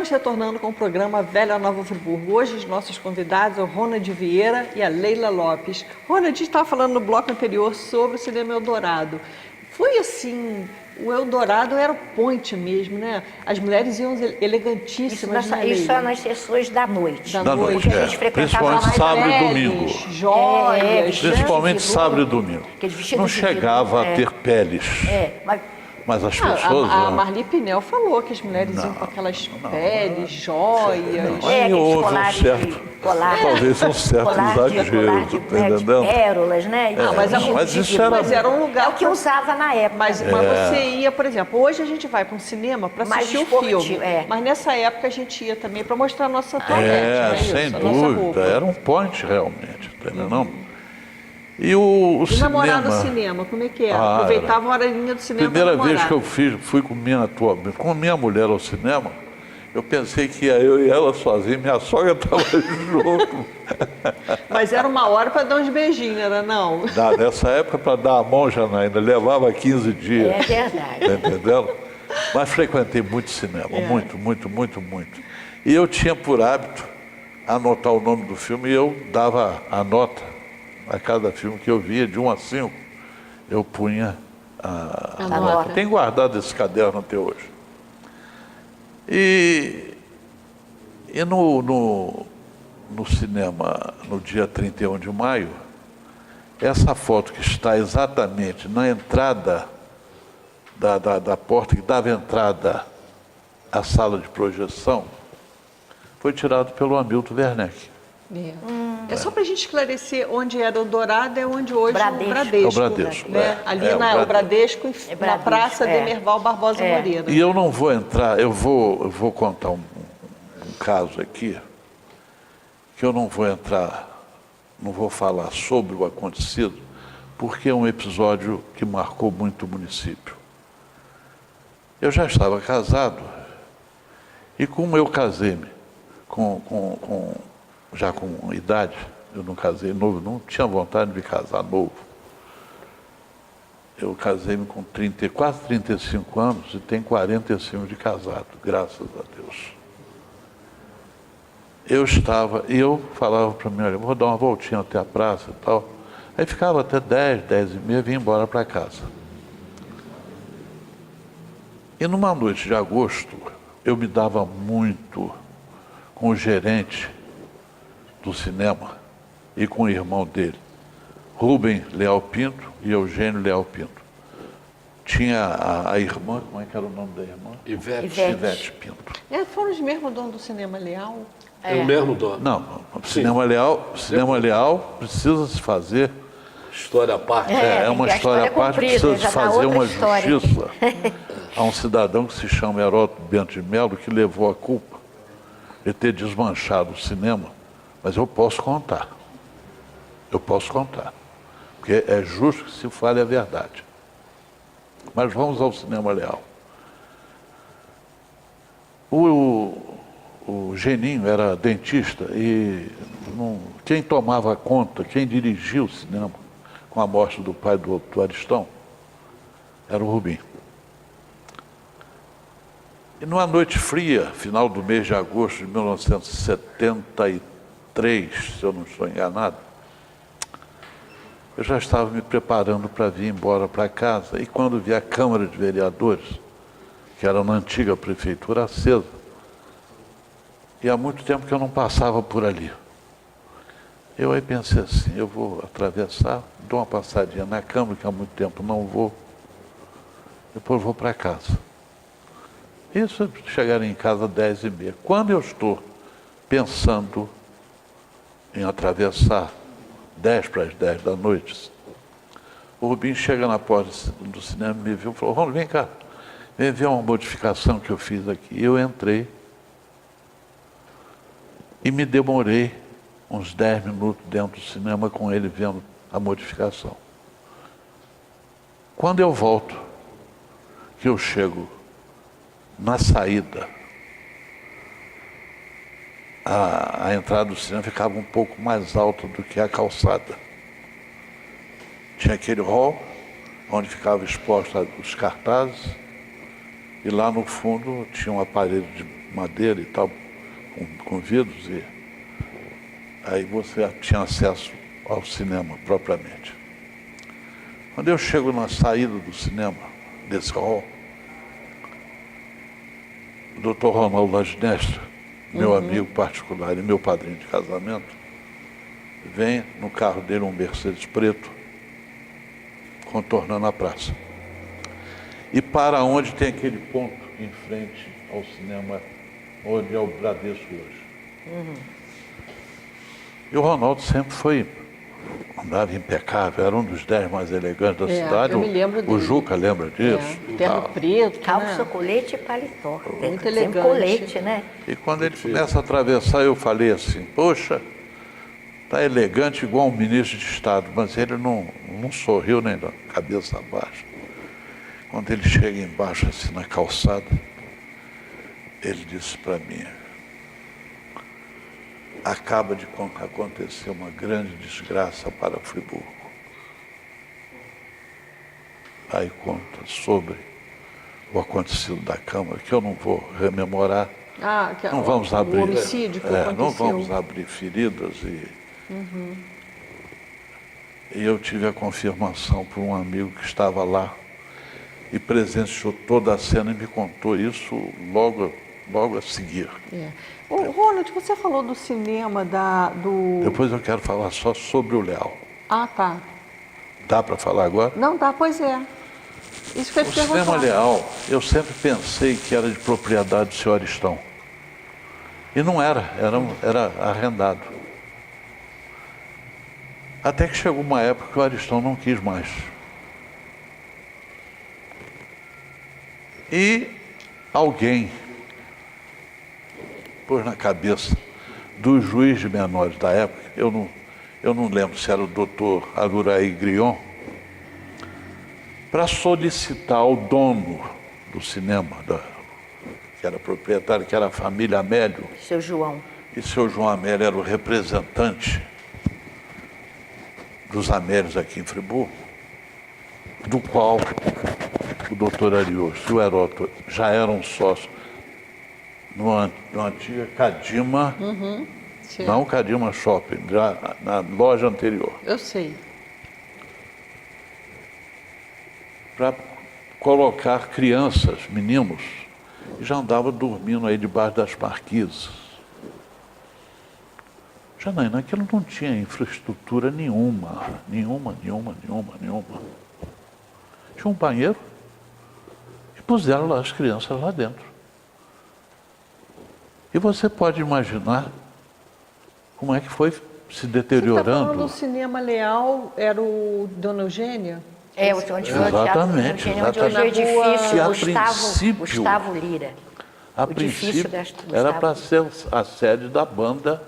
Estamos retornando com o programa Velha Nova Friburgo. Hoje os nossos convidados são o Ronald Vieira e a Leila Lopes. Ronald, a gente estava falando no bloco anterior sobre o cinema Eldorado. Foi assim, o Eldorado era o point mesmo, né? As mulheres iam elegantíssimas, Isso só nas sessões da noite. Da noite, porque a gente frequentava principalmente mais sábado e peles, domingo. joias. Principalmente de sábado e veludo, domingo. aqueles vestidos Não de chegava veludo, a ter peles. Mas as pessoas... A Marli Pinel falou que as mulheres iam com aquelas peles, joias. Aí aqueles houve um colares certo... colar, Talvez um certo colar exagero, de tá entendendo? pérolas, né? Mas isso era... Mas era um É lugar o que usava na época. Mas você ia, por exemplo, hoje a gente vai para um cinema para Mais assistir o esportivo, filme. Mas nessa época a gente ia também para mostrar a nossa toalete, né? sem Isso, a nossa dúvida. roupa. Era um point realmente, tá entendendo? E o E namorar no cinema... cinema, como é que era? Aproveitava a horinha do cinema para Primeira namorar. vez que eu fui com minha mulher ao cinema, eu pensei que ia eu e ela sozinha, minha sogra estava junto. Mas era uma hora para dar uns beijinhos, era não? Nessa época, para dar a mão já ainda levava 15 dias. É verdade. Tá entendendo? Mas frequentei muito cinema, muito. E eu tinha por hábito anotar o nome do filme e eu dava a nota a cada filme que eu via, de 1 a 5, eu punha a nota. Tenho guardado esse caderno até hoje. E no cinema, no dia 31 de maio, essa foto que está exatamente na entrada da porta que dava entrada à sala de projeção, foi tirado pelo Hamilton Werneck. É só para a gente esclarecer onde era o Dourado, é onde hoje Bradesco. o Bradesco. É o Bradesco, Né? Ali o Bradesco, na Praça Demerval Barbosa Moreira. E eu não vou entrar, eu vou contar um caso aqui, que eu não vou entrar, não vou falar sobre o acontecido, porque é um episódio que marcou muito o município. Eu já estava casado, e como eu casei-me já com idade, eu não casei novo, não tinha vontade de me casar novo. Eu casei-me com quase 35 anos e tenho 45 de casado, graças a Deus. Eu falava para mim, olha, vou dar uma voltinha até a praça e tal. Aí ficava até 10 e meia, vim embora para casa. E numa noite de agosto, eu me dava muito com o gerente do cinema e com o irmão dele, Rubem Leal Pinto e Eugênio Leal Pinto. Tinha a irmã, como é que era o nome da irmã? Ivete Pinto. Foram os mesmos donos do Cinema Leal? É o mesmo dono. Não, o Cinema Leal precisa se fazer. História à parte. É uma história à parte, precisa se fazer uma história. justiça a um cidadão que se chama Heródoto Bento de Melo, que levou a culpa de ter desmanchado o cinema. Mas eu posso contar. Porque é justo que se fale a verdade. Mas vamos ao Cinema Leal. O Geninho era dentista e quem tomava conta, quem dirigia o cinema com a morte do pai do Aristão, era o Rubim. E numa noite fria, final do mês de agosto de 1973, se eu não estou enganado, eu já estava me preparando para vir embora para casa, e quando vi a Câmara de Vereadores, que era na antiga prefeitura, acesa, e há muito tempo que eu não passava por ali. Eu aí pensei assim, eu vou atravessar, dou uma passadinha na Câmara, que há muito tempo não vou, depois vou para casa. Isso, chegarem em casa às 10h30. Quando eu estou pensando em atravessar 10 para as 10 da noite, o Rubinho chega na porta do cinema, me viu e falou, Ronaldo, vem cá, vem ver uma modificação que eu fiz aqui. Eu entrei e me demorei uns 10 minutos dentro do cinema com ele vendo a modificação. Quando eu volto, que eu chego na saída, a entrada do cinema ficava um pouco mais alta do que a calçada. Tinha aquele hall, onde ficava exposto os cartazes, e lá no fundo tinha uma parede madeira e tal, com vidros, e aí você tinha acesso ao cinema propriamente. Quando eu chego na saída do cinema, desse hall, o Dr. Ronaldo Laginestra, meu amigo particular e meu padrinho de casamento, vem no carro dele um Mercedes preto, contornando a praça. E para onde tem aquele ponto em frente ao cinema, onde é o Bradesco hoje. E o Ronaldo sempre foi, andava impecável, era um dos 10 mais elegantes da cidade. Eu me lembro O dele. Juca lembra disso? Terno preto, Calça, né? colete e paletó. Muito Sempre elegante. colete, né? E quando ele começa a atravessar, eu falei assim, poxa, está elegante igual um ministro de Estado, mas ele não sorriu nem da cabeça abaixo. Quando ele chega embaixo, assim, na calçada, ele disse para mim, acaba de acontecer uma grande desgraça para Friburgo. Aí conta sobre o acontecido da Câmara, que eu não vou rememorar. Não vamos abrir. O homicídio que aconteceu. Não vamos abrir feridas e eu tive a confirmação por um amigo que estava lá e presenciou toda a cena e me contou isso logo a seguir. Ô, Ronald, você falou do cinema, do... Depois eu quero falar só sobre o Leal. Ah, tá. Dá para falar agora? Não, tá, pois é. Isso que eu ia O te perguntar. cinema Leal, eu sempre pensei que era de propriedade do senhor Aristão. E não era arrendado. Até que chegou uma época que o Aristão não quis mais. E alguém pôs na cabeça do juiz de menores da época, eu não lembro se era o doutor Aguraí Grion, para solicitar ao dono do cinema, que era proprietário, que era a família Amélio, Seu João. e seu João Amélio era o representante dos Amélios aqui em Friburgo, do qual o doutor Ariosto e o Heródoto já eram sócios no antiga Cadima, Sim. não Cadima Shopping, já na loja anterior, Eu sei. para colocar crianças, meninos, que já andavam dormindo aí debaixo das marquises. Janaína, aquilo não tinha infraestrutura nenhuma. Tinha um banheiro e puseram lá as crianças lá dentro. E você pode imaginar como é que foi se Você está deteriorando. falando do cinema Leal, era o Dona Eugênia? Onde foi o teatro, Exatamente, onde hoje é o exatamente. edifício E a princípio- Gustavo Lira. A edifício princípio, da era Gustavo. para ser a sede da banda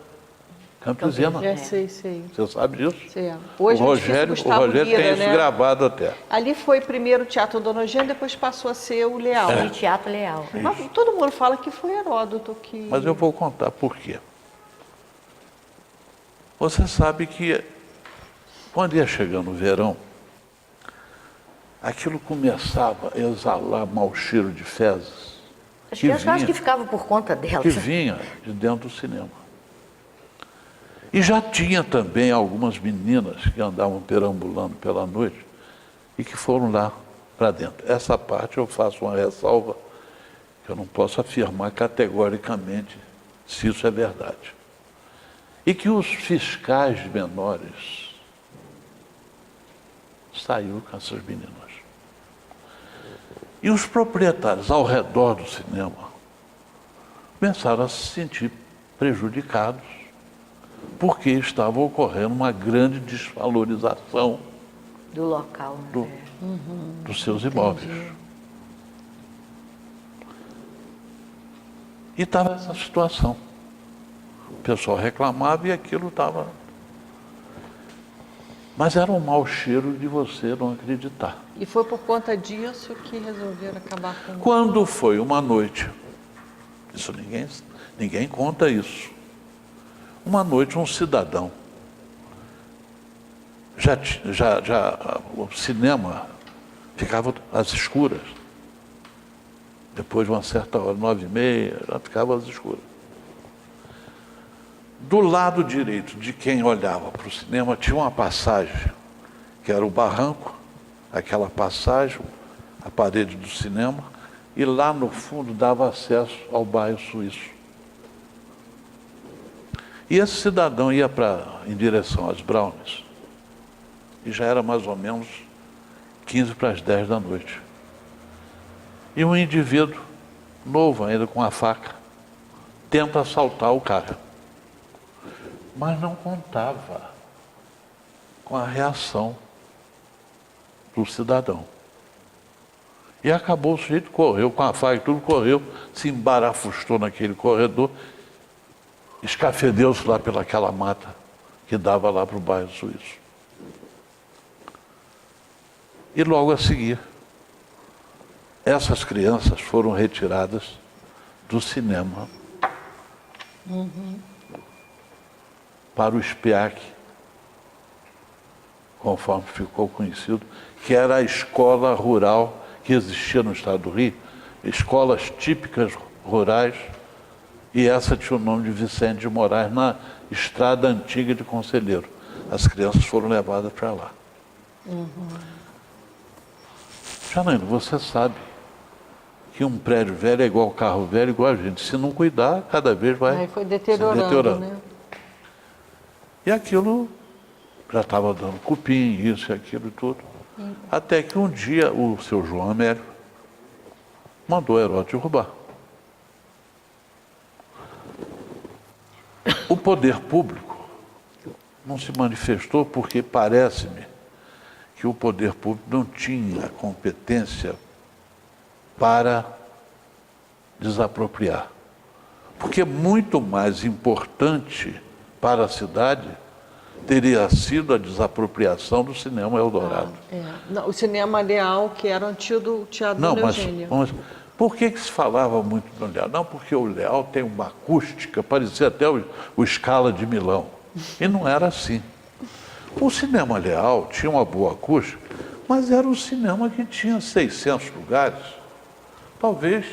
campesina. Sei. Você sabe disso? Sei. O Hoje é o edifício Rogério Gustavo tem Lira, isso né? gravado até. Ali foi primeiro o Teatro Dona Eugênia, depois passou a ser o Leal. E Teatro Leal. Mas todo mundo fala que foi Heródoto que... Mas eu vou contar por quê. Você sabe que quando ia chegando o verão, aquilo começava a exalar mau cheiro de fezes. As crianças eu acho que ficavam por conta delas. Que vinha de dentro do cinema. E já tinha também algumas meninas que andavam perambulando pela noite e que foram lá para dentro. Essa parte eu faço uma ressalva, que eu não posso afirmar categoricamente se isso é verdade. E que os fiscais menores saíram com essas meninas. E os proprietários ao redor do cinema começaram a se sentir prejudicados, porque estava ocorrendo uma grande desvalorização Do local. Né? dos seus imóveis. E estava essa situação. O pessoal reclamava e aquilo estava... Mas era um mau cheiro de você não acreditar. E foi por conta disso que resolveram acabar com... Quando foi uma noite, isso ninguém conta isso. Uma noite um cidadão, o cinema ficava às escuras. Depois de uma certa hora, 9h30, já ficava às escuras. Do lado direito de quem olhava para o cinema tinha uma passagem, que era o barranco, aquela passagem, a parede do cinema, e lá no fundo dava acesso ao bairro Suíço. E esse cidadão ia em direção às Brownies, e já era mais ou menos 15 para as 10 da noite. E um indivíduo, novo ainda, com a faca, tenta assaltar o cara. Mas não contava com a reação do cidadão. E acabou, o sujeito correu com a faca e tudo, correu, se embarafustou naquele corredor, escafedeu-se lá pelaquela mata que dava lá para o bairro Suíço. E logo a seguir, essas crianças foram retiradas do cinema para o SPEAC, conforme ficou conhecido, que era a escola rural que existia no estado do Rio, escolas típicas rurais, e essa tinha o nome de Vicente de Moraes, na estrada antiga de Conselheiro. As crianças foram levadas para lá. Janaína, você sabe que um prédio velho é igual carro velho, igual a gente. Se não cuidar, cada vez vai Aí foi se deteriorando, né? E aquilo já estava dando cupim, isso e aquilo e tudo. Até que um dia o seu João Amélio mandou Heródoto derrubar. O poder público não se manifestou porque parece-me que o poder público não tinha competência para desapropriar. Porque muito mais importante para a cidade teria sido a desapropriação do cinema Eldorado. Não, o cinema Leal, que era o antigo Teatro Não, Dona mas Eugênia. por que se falava muito do Leal? Não, porque o Leal tem uma acústica, parecia até o Scala de Milão. E não era assim. O cinema Leal tinha uma boa acústica, mas era um cinema que tinha 600 lugares. Talvez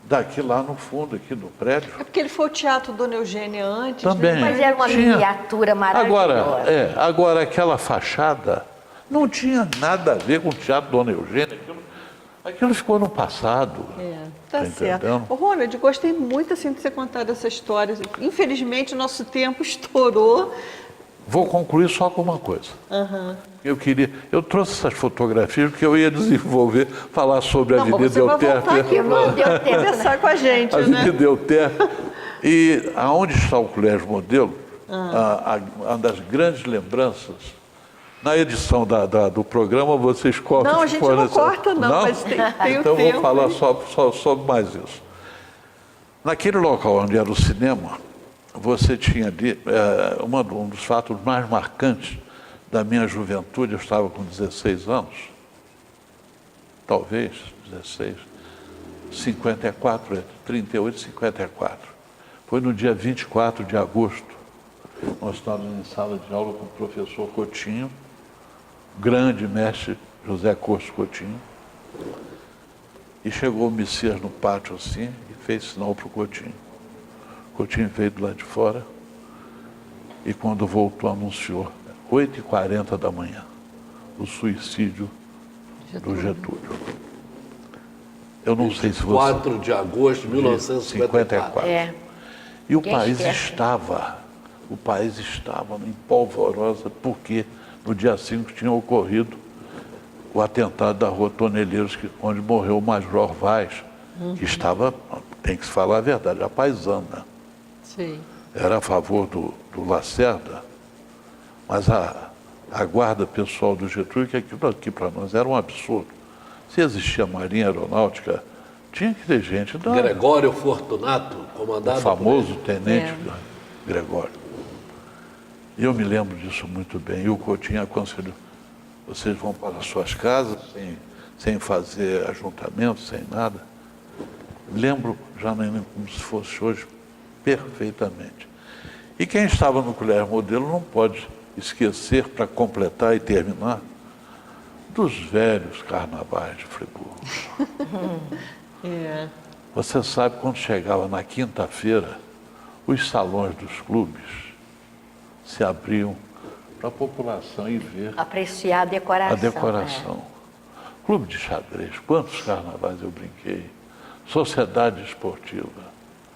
daqui lá no fundo, aqui no prédio. É porque ele foi o Teatro Dona Eugênia antes. Também. Né? Mas era uma Tinha. miniatura maravilhosa. Agora aquela fachada não tinha nada a ver com o Teatro Dona Eugênia. Aquilo ficou no passado. Tá certo. Ô, Ronald, gostei muito assim, de você contar essa história. Infelizmente, o nosso tempo estourou. Vou concluir só com uma coisa. Eu trouxe essas fotografias porque eu ia desenvolver, falar sobre a Avenida você vai voltar Euterpe. aqui para conversar com a gente, A né? Avenida Euterpe. E aonde está o Colégio Modelo, uma das grandes lembranças, na edição do programa vocês cortam. Não, a gente não corta não, mas tem o então tempo. vou falar só sobre mais isso. Naquele local onde era o cinema, você tinha ali, um dos fatos mais marcantes da minha juventude, eu estava com 16 anos, talvez 16, 54, entre 38 e 54. Foi no dia 24 de agosto, nós estávamos em sala de aula com o professor Coutinho, grande mestre José Costo Coutinho, e chegou o Messias no pátio assim e fez sinal para o Coutinho. O Coutinho veio do lado de fora e quando voltou anunciou, 8h40 da manhã, o suicídio do Getúlio. Eu não sei se você... 4 de agosto de 1954. E o Quem país esquece? estava em polvorosa, porque no dia 5 tinha ocorrido o atentado da Rua Toneleiros, onde morreu o Major Vaz, que estava, tem que se falar a verdade, a paisana. Sim. Era a favor do Lacerda, mas a guarda pessoal do Getúlio, que aquilo aqui para nós era um absurdo. Se existia Marinha Aeronáutica, tinha que ter gente da... Gregório Fortunato, comandado O famoso por tenente Gregório. E eu me lembro disso muito bem. E o Coutinho aconselhou, vocês vão para as suas casas sem fazer ajuntamento, sem nada. Lembro, já nem como se fosse hoje, perfeitamente. E quem estava no Colégio Modelo não pode esquecer, para completar e terminar, dos velhos carnavais de Friburgo. É. Você sabe, quando chegava na quinta-feira, os salões dos clubes se abriam para a população ir ver Apreciar a decoração. a decoração. Clube de xadrez, quantos carnavais eu brinquei. Sociedade esportiva.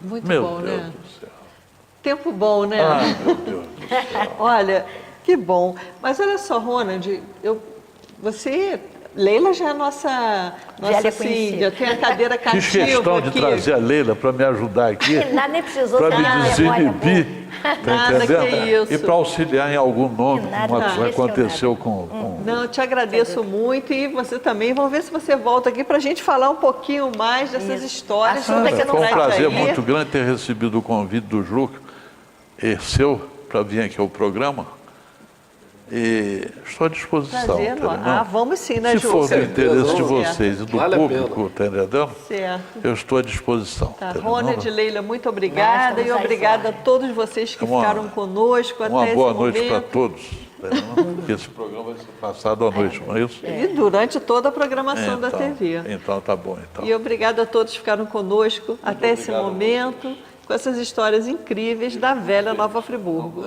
Muito Meu bom, Deus né? do céu. Tempo bom, né? Ai, meu Deus do céu. Olha, que bom. Mas olha só, Ronald, você... Leila já é nossa Velha sim, conhecida. já tem a cadeira cativa Fiz questão de aqui. trazer a Leila para me ajudar aqui, Nada nem precisou para me ter memória desinibir, boa. tá Nada, entendendo? que isso. E para auxiliar em algum nome, Nada, como não. aconteceu com Não, eu te agradeço muito e você também. Vamos ver se você volta aqui para a gente falar um pouquinho mais dessas Isso. histórias. Assunto que que eu não Foi um falo. prazer aí. muito grande ter recebido o convite do Juca e seu para vir aqui ao programa. E estou à disposição. Prazer, entendeu? vamos sim, né, Se Ju? for do interesse de Certo. vocês e do Vale a público, tá entendendo? Certo. Eu estou à disposição. Tá, entendeu? Ronald e Leila, muito Nós obrigada estamos e aí obrigada a fora. todos vocês que Uma- ficaram conosco até Uma esse boa noite para momento. todos. Entendeu? Porque esse programa vai ser passado à noite, não é isso? E durante toda a programação da TV. Então tá bom. Então. E obrigada a todos que ficaram conosco até esse obrigado a momento, com essas histórias incríveis da velha Nova Friburgo.